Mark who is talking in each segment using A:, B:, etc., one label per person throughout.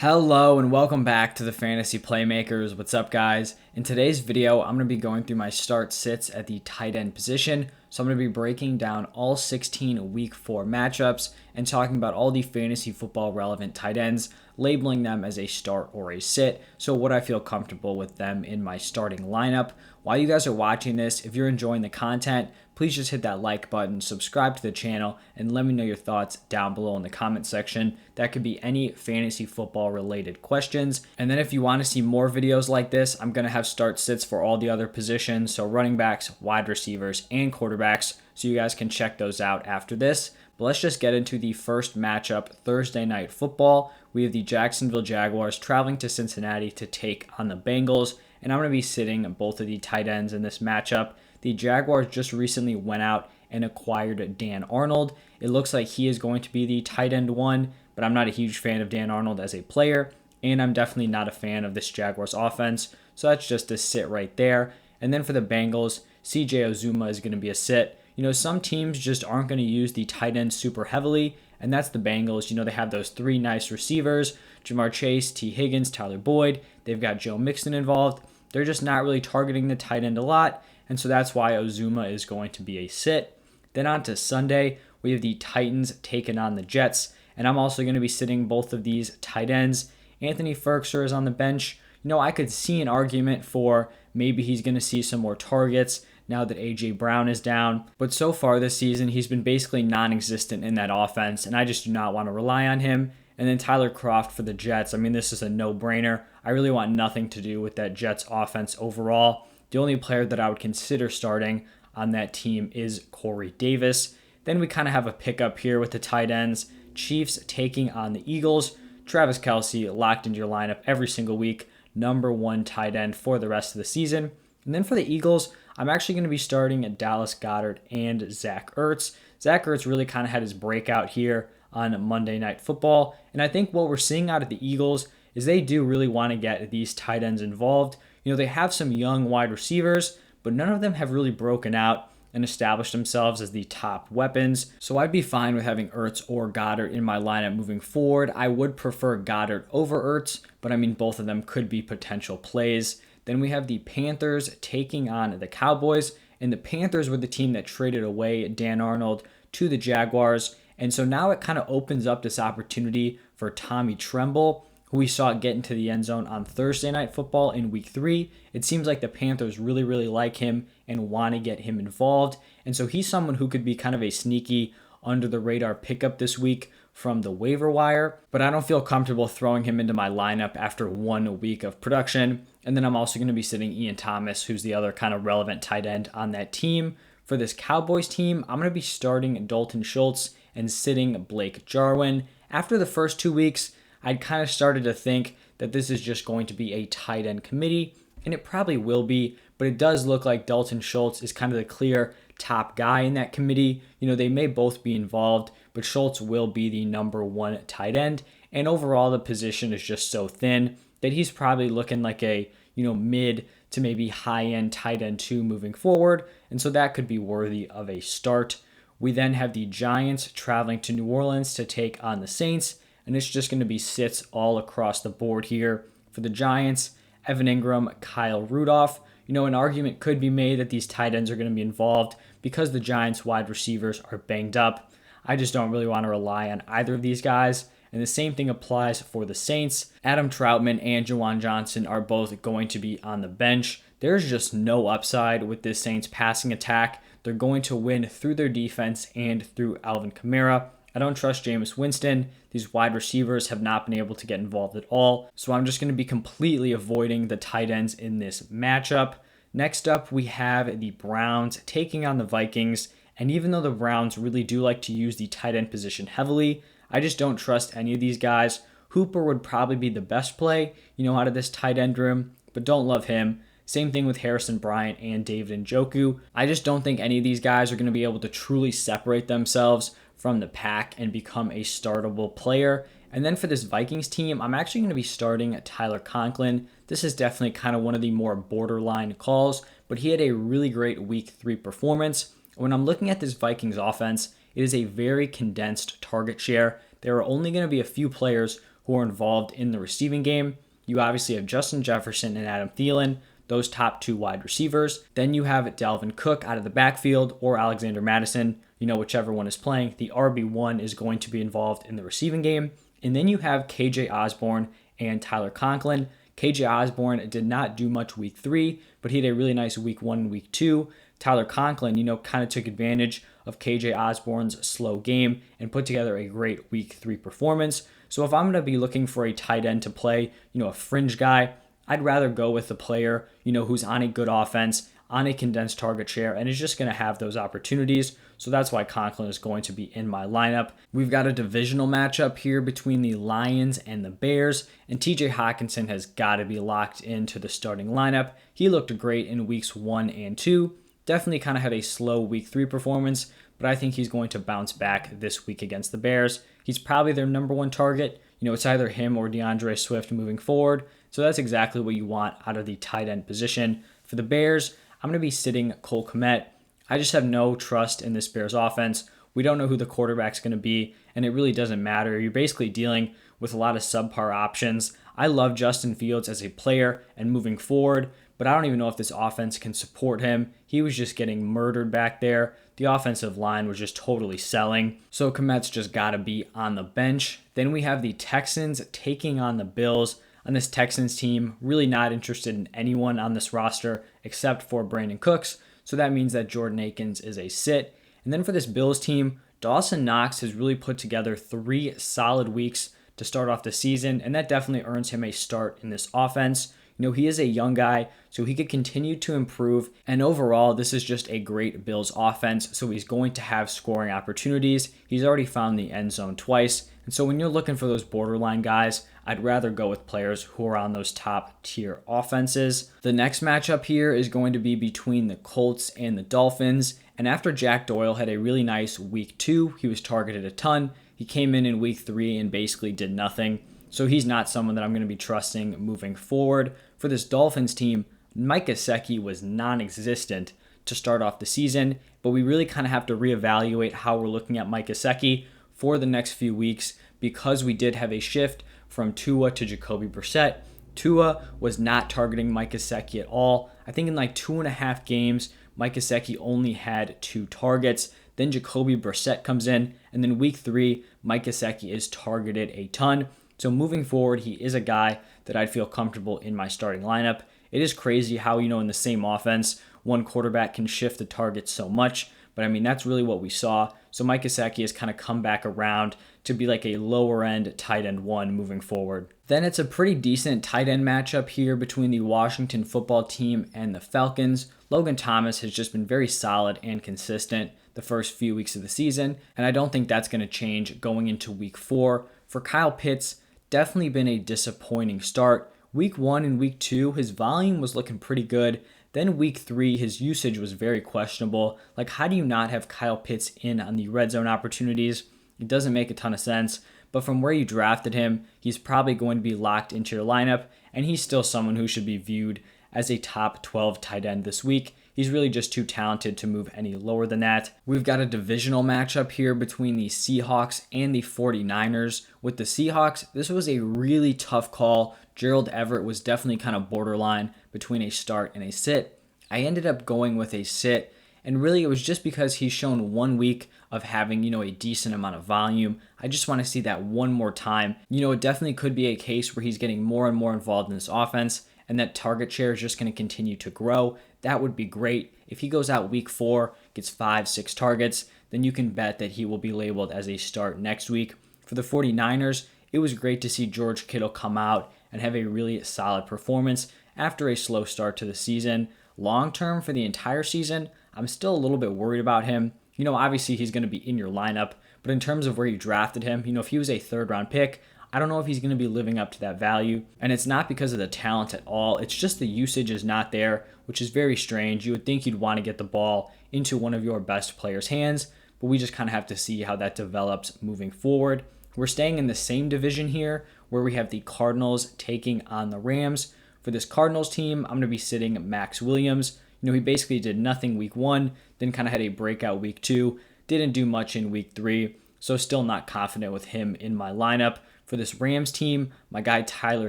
A: Hello and welcome back to the Fantasy Playmakers. What's up, guys? In today's video, I'm going to be going through my start sits at the tight end position. So I'm going to be breaking down all 16 week 4 matchups and talking about all the fantasy football relevant tight ends, labeling them as a start or a sit. So what I feel comfortable with them in my starting lineup. While you guys are watching this, if you're enjoying the content, please just hit that like button, subscribe to the channel, and let me know your thoughts down below in the comment section. That could be any fantasy football related questions. And then if you want to see more videos like this, I'm going to have start sits for all the other positions, so running backs, wide receivers, and quarterbacks, so you guys can check those out after this. But let's just get into the first matchup, Thursday Night Football. We have the Jacksonville Jaguars traveling to Cincinnati to take on the Bengals, and I'm going to be sitting both of the tight ends in this matchup. The Jaguars just recently went out and acquired Dan Arnold. It looks like he is going to be the tight end one, but I'm not a huge fan of Dan Arnold as a player, and I'm definitely not a fan of this Jaguars offense, so that's just a sit right there. And then for the Bengals, CJ Uzomah is going to be a sit. Some teams just aren't going to use the tight end super heavily, and that's the Bengals. They have those three nice receivers, Jamar Chase, T. Higgins, Tyler Boyd. They've got Joe Mixon involved. They're just not really targeting the tight end a lot, and so that's why Uzomah is going to be a sit. Then on to Sunday, we have the Titans taking on the Jets, and I'm also going to be sitting both of these tight ends. Anthony Ferguson is on the bench. I could see an argument for maybe he's going to see some more targets now that A.J. Brown is down. But so far this season, he's been basically non-existent in that offense, and I just do not want to rely on him. And then Tyler Kroft for the Jets. This is a no-brainer. I really want nothing to do with that Jets offense overall. The only player that I would consider starting on that team is Corey Davis. Then we kind of have a pickup here with the tight ends. Chiefs taking on the Eagles. Travis Kelce locked into your lineup every single week. Number one tight end for the rest of the season. And then for the Eagles, I'm actually going to be starting at Dallas Goedert and Zach Ertz. Zach Ertz really kind of had his breakout here on Monday Night Football. And I think what we're seeing out of the Eagles is they do really want to get these tight ends involved. They have some young wide receivers, but none of them have really broken out and established themselves as the top weapons. So I'd be fine with having Ertz or Goddard in my lineup moving forward. I would prefer Goddard over Ertz, but both of them could be potential plays. Then we have the Panthers taking on the Cowboys, and the Panthers were the team that traded away Dan Arnold to the Jaguars. And so now it kind of opens up this opportunity for Tommy Tremble, who we saw get into the end zone on Thursday Night Football in Week 3. It seems like the Panthers really, really like him and want to get him involved. And so he's someone who could be kind of a sneaky under-the-radar pickup this week from the waiver wire. But I don't feel comfortable throwing him into my lineup after 1 week of production. And then I'm also going to be sitting Ian Thomas, who's the other kind of relevant tight end on that team. For this Cowboys team, I'm going to be starting Dalton Schultz and sitting Blake Jarwin. After the first 2 weeks, I'd kind of started to think that this is just going to be a tight end committee, and it probably will be, but it does look like Dalton Schultz is kind of the clear top guy in that committee. They may both be involved, but Schultz will be the number one tight end, and overall the position is just so thin that he's probably looking like a mid to maybe high-end tight end 2 moving forward, and so that could be worthy of a start. We then have the Giants traveling to New Orleans to take on the Saints, and it's just going to be sits all across the board here. For the Giants, Evan Ingram, Kyle Rudolph. An argument could be made that these tight ends are going to be involved because the Giants wide receivers are banged up. I just don't really want to rely on either of these guys. And the same thing applies for the Saints. Adam Troutman and Juwan Johnson are both going to be on the bench. There's just no upside with this Saints passing attack. They're going to win through their defense and through Alvin Kamara. I don't trust Jameis Winston. These wide receivers have not been able to get involved at all. So I'm just going to be completely avoiding the tight ends in this matchup. Next up, we have the Browns taking on the Vikings. And even though the Browns really do like to use the tight end position heavily, I just don't trust any of these guys. Hooper would probably be the best play, out of this tight end room, but don't love him. Same thing with Harrison Bryant and David Njoku. I just don't think any of these guys are going to be able to truly separate themselves from the pack and become a startable player. And then for this Vikings team, I'm actually going to be starting Tyler Conklin. This is definitely kind of one of the more borderline calls, but he had a really great Week 3 performance. When I'm looking at this Vikings offense, it is a very condensed target share. There are only going to be a few players who are involved in the receiving game. You obviously have Justin Jefferson and Adam Thielen, those top two wide receivers. Then you have Dalvin Cook out of the backfield or Alexander Madison, whichever one is playing. The RB1 is going to be involved in the receiving game. And then you have KJ Osborne and Tyler Conklin. KJ Osborne did not do much week 3, but he had a really nice week 1 and week 2. Tyler Conklin, kind of took advantage of KJ Osborne's slow game and put together a great week 3 performance. So if I'm going to be looking for a tight end to play, a fringe guy, I'd rather go with a player, who's on a good offense, on a condensed target share, and is just going to have those opportunities. So that's why Conklin is going to be in my lineup. We've got a divisional matchup here between the Lions and the Bears, and TJ Hawkinson has got to be locked into the starting lineup. He looked great in weeks 1 and 2. Definitely kind of had a slow week 3 performance, but I think he's going to bounce back this week against the Bears. He's probably their number one target. It's either him or DeAndre Swift moving forward. So that's exactly what you want out of the tight end position. For the Bears, I'm going to be sitting Cole Kmet. I just have no trust in this Bears offense. We don't know who the quarterback's going to be, and it really doesn't matter. You're basically dealing with a lot of subpar options. I love Justin Fields as a player and moving forward, but I don't even know if this offense can support him. He was just getting murdered back there. The offensive line was just totally selling. So Kmet's just got to be on the bench. Then we have the Texans taking on the Bills. On this Texans team, really not interested in anyone on this roster except for Brandon Cooks. So that means that Jordan Akins is a sit. And then for this Bills team, Dawson Knox has really put together 3 solid weeks to start off the season, and that definitely earns him a start in this offense. He is a young guy, so he could continue to improve. And overall, this is just a great Bills offense, so he's going to have scoring opportunities. He's already found the end zone twice. And so when you're looking for those borderline guys, I'd rather go with players who are on those top tier offenses. The next matchup here is going to be between the Colts and the Dolphins. And after Jack Doyle had a really nice week 2, he was targeted a ton. He came in week 3 and basically did nothing. So he's not someone that I'm going to be trusting moving forward. For this Dolphins team, Mike Gesicki was non-existent to start off the season, but we really kind of have to reevaluate how we're looking at Mike Gesicki for the next few weeks because we did have a shift from Tua to Jacoby Brissett. Tua was not targeting Mike Gesicki at all. I think in 2.5 games, Mike Gesicki only had 2 targets. Then Jacoby Brissett comes in, and then week 3, Mike Gesicki is targeted a ton. So moving forward, he is a guy that I'd feel comfortable in my starting lineup. It is crazy how, in the same offense, one quarterback can shift the target so much. But that's really what we saw. So Mike Gesicki has kind of come back around to be like a lower end tight end 1 moving forward. Then it's a pretty decent tight end matchup here between the Washington football team and the Falcons. Logan Thomas has just been very solid and consistent the first few weeks of the season, and I don't think that's going to change going into week 4. For Kyle Pitts, definitely been a disappointing start. Week 1 and week 2, his volume was looking pretty good. Then week 3, his usage was very questionable. How do you not have Kyle Pitts in on the red zone opportunities? It doesn't make a ton of sense. But from where you drafted him, he's probably going to be locked into your lineup, and he's still someone who should be viewed as a top 12 tight end this week. He's really just too talented to move any lower than that. We've got a divisional matchup here between the Seahawks and the 49ers. With the Seahawks, this was a really tough call. Gerald Everett was definitely kind of borderline between a start and a sit. I ended up going with a sit, and really it was just because he's shown 1 week of having, a decent amount of volume. I just want to see that one more time. It definitely could be a case where he's getting more and more involved in this offense, and that target share is just going to continue to grow. That would be great. If he goes out week 4, gets 5-6 targets, then you can bet that he will be labeled as a start next week. For the 49ers, it was great to see George Kittle come out and have a really solid performance after a slow start to the season. Long term for the entire season, I'm still a little bit worried about him. Obviously he's going to be in your lineup, but in terms of where you drafted him, if he was a 3rd round pick, I don't know if he's going to be living up to that value. And it's not because of the talent at all. It's just the usage is not there, which is very strange. You would think you'd want to get the ball into one of your best players' hands, but we just kind of have to see how that develops moving forward. We're staying in the same division here where we have the Cardinals taking on the Rams. For this Cardinals team, I'm going to be sitting Max Williams. He basically did nothing week 1, then kind of had a breakout week 2, didn't do much in week 3, so still not confident with him in my lineup. For this Rams team, my guy Tyler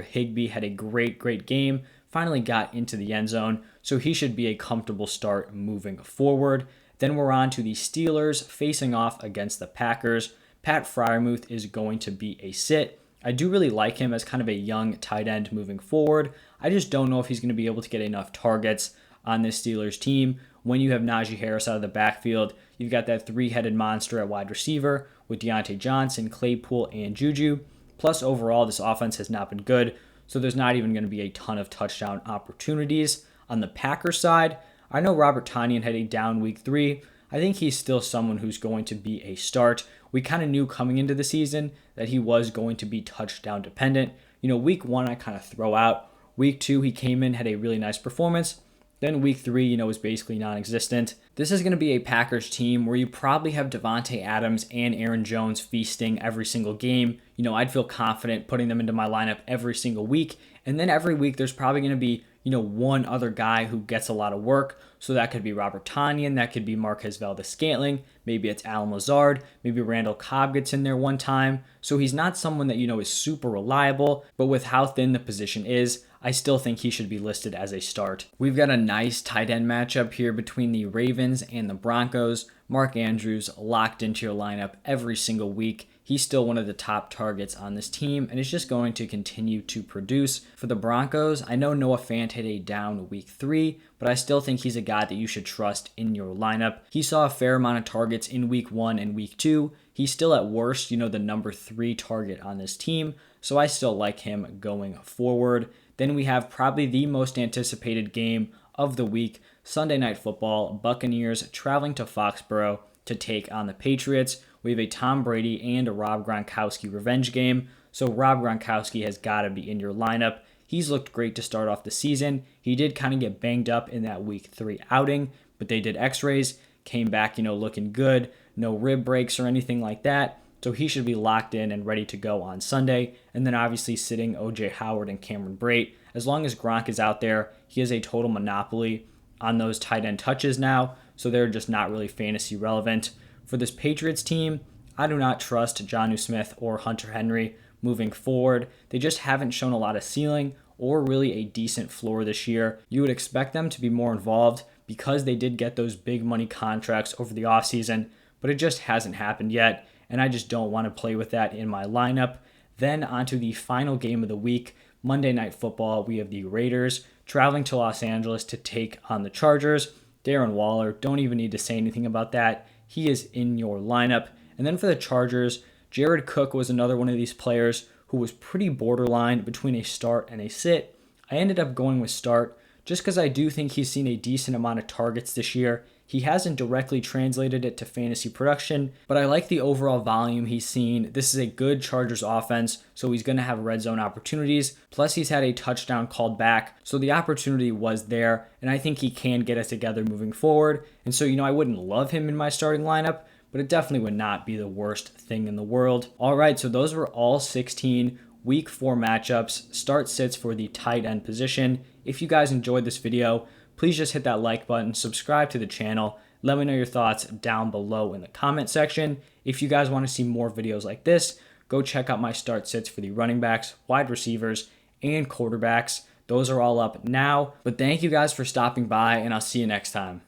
A: Higbee had a great game, finally got into the end zone, so he should be a comfortable start moving forward. Then we're on to the Steelers facing off against the Packers. Pat Freiermuth is going to be a sit. I do really like him as kind of a young tight end moving forward. I just don't know if he's going to be able to get enough targets on this Steelers team. When you have Najee Harris out of the backfield, you've got that three-headed monster at wide receiver with Deontay Johnson, Claypool, and Juju. Plus, overall, this offense has not been good, so there's not even going to be a ton of touchdown opportunities. On the Packers side, I know Robert Tonyan had a down week 3. I think he's still someone who's going to be a start. We kind of knew coming into the season that he was going to be touchdown dependent. Week 1 I kind of throw out. Week 2 he came in, had a really nice performance. Then week 3, was basically non-existent. This is going to be a Packers team where you probably have Devontae Adams and Aaron Jones feasting every single game. I'd feel confident putting them into my lineup every single week. And then every week there's probably going to be, one other guy who gets a lot of work. So that could be Robert Tonyan, that could be Marquez Valdes-Scantling, maybe it's Allen Lazard, maybe Randall Cobb gets in there one time. So he's not someone that is super reliable, but with how thin the position is, I still think he should be listed as a start. We've got a nice tight end matchup here between the Ravens and the Broncos. Mark Andrews locked into your lineup every single week. He's still one of the top targets on this team and is just going to continue to produce. For the Broncos, I know Noah Fant had a down week 3, but I still think he's a guy that you should trust in your lineup. He saw a fair amount of targets in week 1 and week 2. He's still at worst, the number 3 target on this team, so I still like him going forward. Then we have probably the most anticipated game of the week, Sunday Night Football, Buccaneers traveling to Foxborough to take on the Patriots. We have a Tom Brady and a Rob Gronkowski revenge game, so Rob Gronkowski has got to be in your lineup. He's looked great to start off the season. He did kind of get banged up in that week 3 outing, but they did x-rays, came back, looking good, no rib breaks or anything like that. So he should be locked in and ready to go on Sunday. And then obviously sitting O.J. Howard and Cameron Brate. As long as Gronk is out there, he has a total monopoly on those tight end touches now. So they're just not really fantasy relevant. For this Patriots team, I do not trust Jonnu Smith or Hunter Henry moving forward. They just haven't shown a lot of ceiling or really a decent floor this year. You would expect them to be more involved because they did get those big money contracts over the offseason, but it just hasn't happened yet. And I just don't want to play with that in my lineup. Then onto the final game of the week, Monday Night Football. We have the Raiders traveling to Los Angeles to take on the Chargers. Darren Waller, don't even need to say anything about that. He is in your lineup. And then for the Chargers, Jared Cook was another one of these players who was pretty borderline between a start and a sit. I ended up going with start just because I do think he's seen a decent amount of targets this year. He hasn't directly translated it to fantasy production, but I like the overall volume he's seen. This is a good Chargers offense, so he's going to have red zone opportunities. Plus, he's had a touchdown called back, so the opportunity was there, and I think he can get us together moving forward. And so, I wouldn't love him in my starting lineup, but it definitely would not be the worst thing in the world. All right, so those were all 16 Week 4 matchups, start sits for the tight end position. If you guys enjoyed this video, please just hit that like button, subscribe to the channel. Let me know your thoughts down below in the comment section. If you guys want to see more videos like this, go check out my start sits for the running backs, wide receivers, and quarterbacks. Those are all up now. But thank you guys for stopping by, and I'll see you next time.